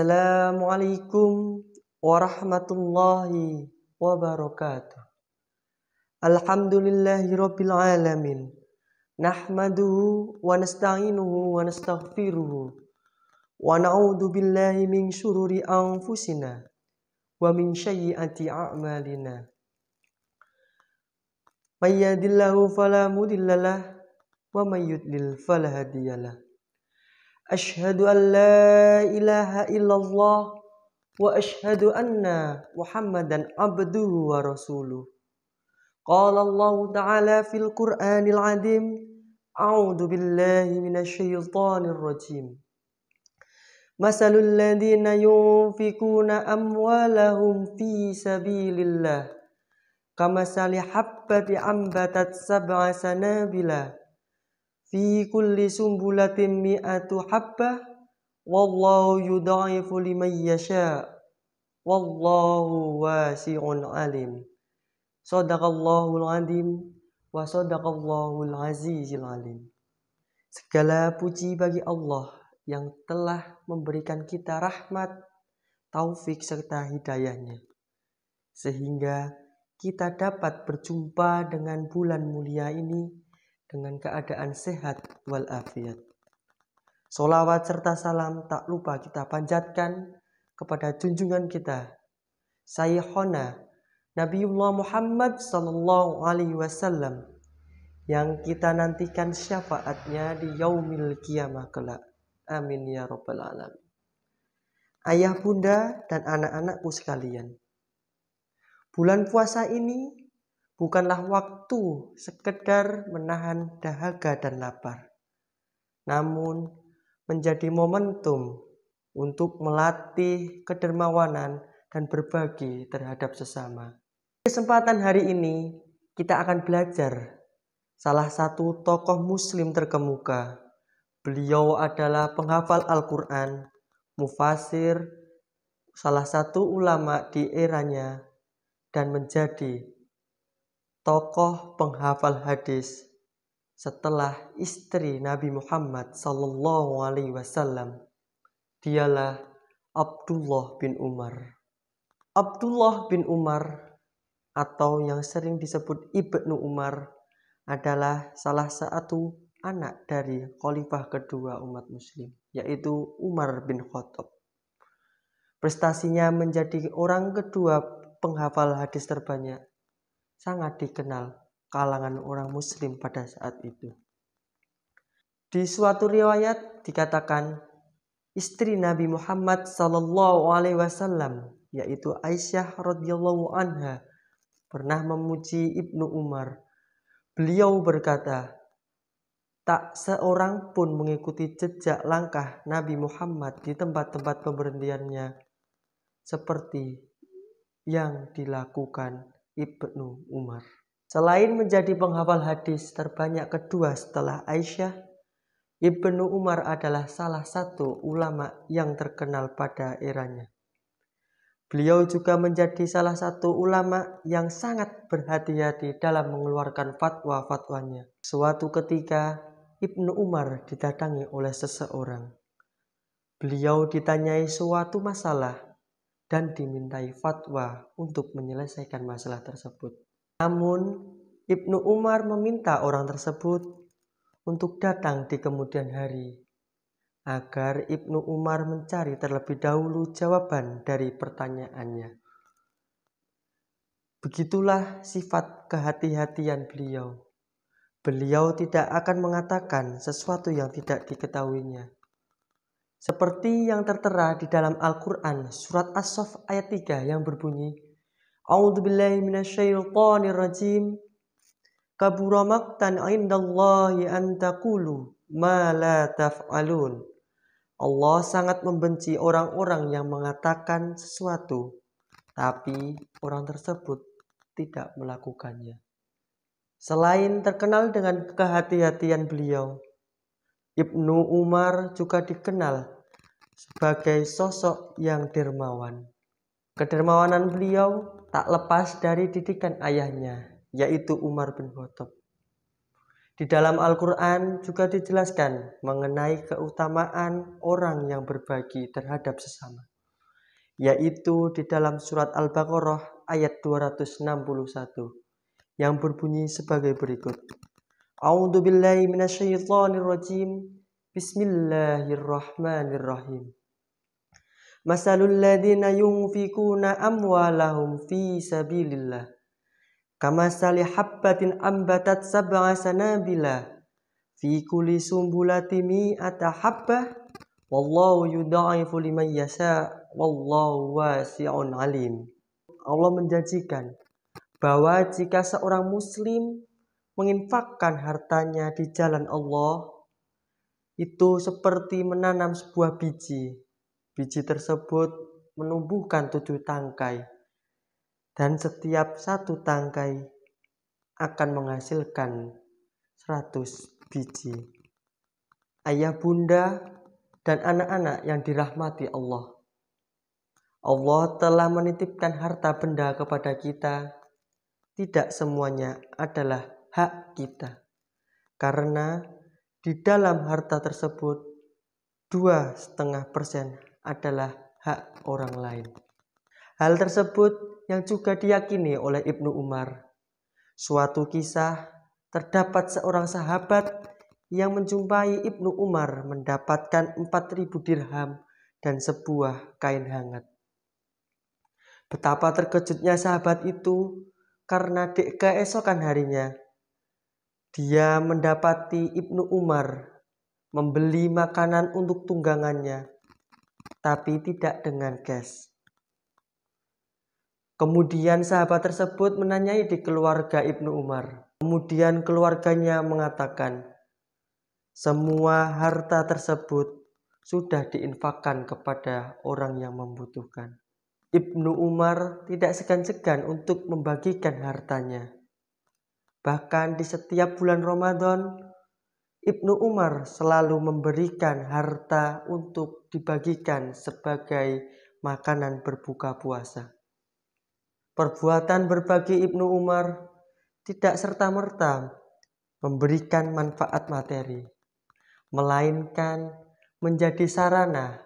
Assalamualaikum warahmatullahi wabarakatuh. Alhamdulillahirabbil alamin. Nahmaduhu wa nasta'inuhu wa nastaghfiruhu. Wa na'udzu billahi min syururi anfusina wa min sayyiati a'malina. May yahdihillahu fala mudhillalah wa may yudlil fala hadiyalah. Asyhadu an la ilaha illallah wa asyhadu anna Muhammadan abduhu wa rasuluh. Qala Allah Ta'ala fil Qur'anil Azim. A'udzu billahi minasy syaithanir rajim. Masalul ladzina yunfikuna amwalahum fi sabilillah kamasali habbati ambatat sab'a sanabila fi kulli sumbulatin mi'atu habbah wallahu yudha'ifu liman yasha wallahu wasi'un alim. Shadaqallahul azim wa shadaqallahul azizil alim. Segala puji bagi Allah yang telah memberikan kita rahmat, taufik serta hidayahnya sehingga kita dapat berjumpa dengan bulan mulia ini dengan keadaan sehat walafiat. Sholawat serta salam tak lupa kita panjatkan kepada junjungan kita Sayyikhona Nabiullah Muhammad sallallahu alaihi wasallam yang kita nantikan syafaatnya di yaumil qiyamah kelak. Amin ya rabbal alamin. Ayah, bunda, dan anak-anakku sekalian, bulan puasa ini bukanlah waktu sekedar menahan dahaga dan lapar, namun menjadi momentum untuk melatih kedermawanan dan berbagi terhadap sesama. Kesempatan hari ini kita akan belajar salah satu tokoh muslim terkemuka. Beliau adalah penghafal Al-Quran, mufasir, salah satu ulama di eranya, dan menjadi tokoh penghafal hadis setelah istri Nabi Muhammad sallallahu alaihi wasallam. Dialah Abdullah bin Umar. Abdullah bin Umar atau yang sering disebut Ibnu Umar adalah salah satu anak dari khalifah kedua umat muslim, yaitu Umar bin Khattab. Prestasinya menjadi orang kedua penghafal hadis terbanyak sangat dikenal kalangan orang muslim pada saat itu. Di suatu riwayat dikatakan istri Nabi Muhammad sallallahu alaihi wasallam, yaitu Aisyah radhiyallahu anha, pernah memuji Ibnu Umar. Beliau berkata, tak seorang pun mengikuti jejak langkah Nabi Muhammad di tempat-tempat pemberhentiannya seperti yang dilakukan Ibnu Umar. Selain menjadi penghafal hadis terbanyak kedua setelah Aisyah, Ibnu Umar adalah salah satu ulama yang terkenal pada eranya. Beliau juga menjadi salah satu ulama yang sangat berhati-hati dalam mengeluarkan fatwa-fatwanya. Suatu ketika Ibnu Umar didatangi oleh seseorang. Beliau ditanyai suatu masalah dan dimintai fatwa untuk menyelesaikan masalah tersebut. Namun Ibnu Umar meminta orang tersebut untuk datang di kemudian hari agar Ibnu Umar mencari terlebih dahulu jawaban dari pertanyaannya. Begitulah sifat kehati-hatian beliau. Beliau tidak akan mengatakan sesuatu yang tidak diketahuinya. Seperti yang tertera di dalam Al-Quran surat As-Saff ayat 3 yang berbunyi, A'udzu billahi minasyaitonir rajim. Kabura maqtan 'indallahi an taqulu ma la taf'alun. Allah sangat membenci orang-orang yang mengatakan sesuatu tapi orang tersebut tidak melakukannya. Selain terkenal dengan kehati-hatian beliau, Ibnu Umar juga dikenal sebagai sosok yang dermawan. Kedermawanan beliau tak lepas dari didikan ayahnya, yaitu Umar bin Khattab. Di dalam Al-Quran juga dijelaskan mengenai keutamaan orang yang berbagi terhadap sesama. yaitu di dalam surat Al-Baqarah ayat 261 yang berbunyi sebagai berikut. A'udzubillahi minasyaitonirrajim. Bismillahirrahmanirrahim. Masalul ladzina yunfikuna amwalahum fi sabilillah kamasali habbatin ambatat sab'a sanabila fi kulli sumbulati mi'ata habbah wallahu yudha'ifu liman yasha wallahu wasi'un alim. Allah menjanjikan bahwa jika seorang muslim menginfakkan hartanya di jalan Allah, itu seperti menanam sebuah biji. Biji tersebut menumbuhkan 7 tangkai, dan setiap satu tangkai akan menghasilkan 100 biji. Ayah bunda dan anak-anak yang dirahmati Allah. Allah telah menitipkan harta benda kepada kita. Tidak semuanya adalah hak kita. Karena di dalam harta tersebut 2,5% adalah hak orang lain. Hal tersebut yang juga diyakini oleh Ibnu Umar. Suatu kisah, terdapat seorang sahabat yang menjumpai Ibnu Umar mendapatkan 4.000 dirham dan sebuah kain hangat. Betapa terkejutnya sahabat itu karena di keesokan harinya dia mendapati Ibnu Umar membeli makanan untuk tunggangannya, tapi tidak dengan cash. Kemudian sahabat tersebut menanyai di keluarga Ibnu Umar. Kemudian keluarganya mengatakan, semua harta tersebut sudah diinfakkan kepada orang yang membutuhkan. Ibnu Umar tidak segan-segan untuk membagikan hartanya. Bahkan di setiap bulan Ramadan, Ibnu Umar selalu memberikan harta untuk dibagikan sebagai makanan berbuka puasa. Perbuatan berbagi Ibnu Umar tidak serta-merta memberikan manfaat materi, melainkan menjadi sarana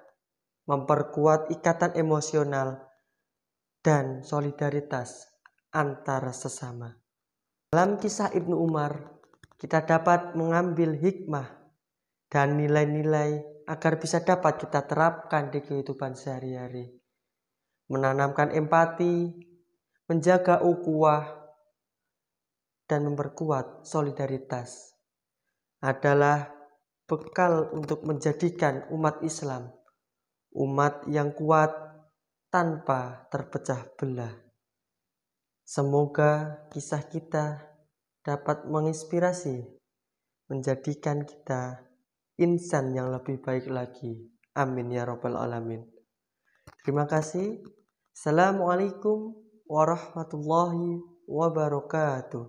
memperkuat ikatan emosional dan solidaritas antar sesama. Dalam kisah Ibnu Umar, kita dapat mengambil hikmah dan nilai-nilai agar bisa dapat kita terapkan di kehidupan sehari-hari. Menanamkan empati, menjaga ukhuwah, dan memperkuat solidaritas adalah bekal untuk menjadikan umat Islam umat yang kuat tanpa terpecah belah. Semoga kisah kita dapat menginspirasi, menjadikan kita insan yang lebih baik lagi. Amin ya rabbal alamin. Terima kasih. Assalamualaikum warahmatullahi wabarakatuh.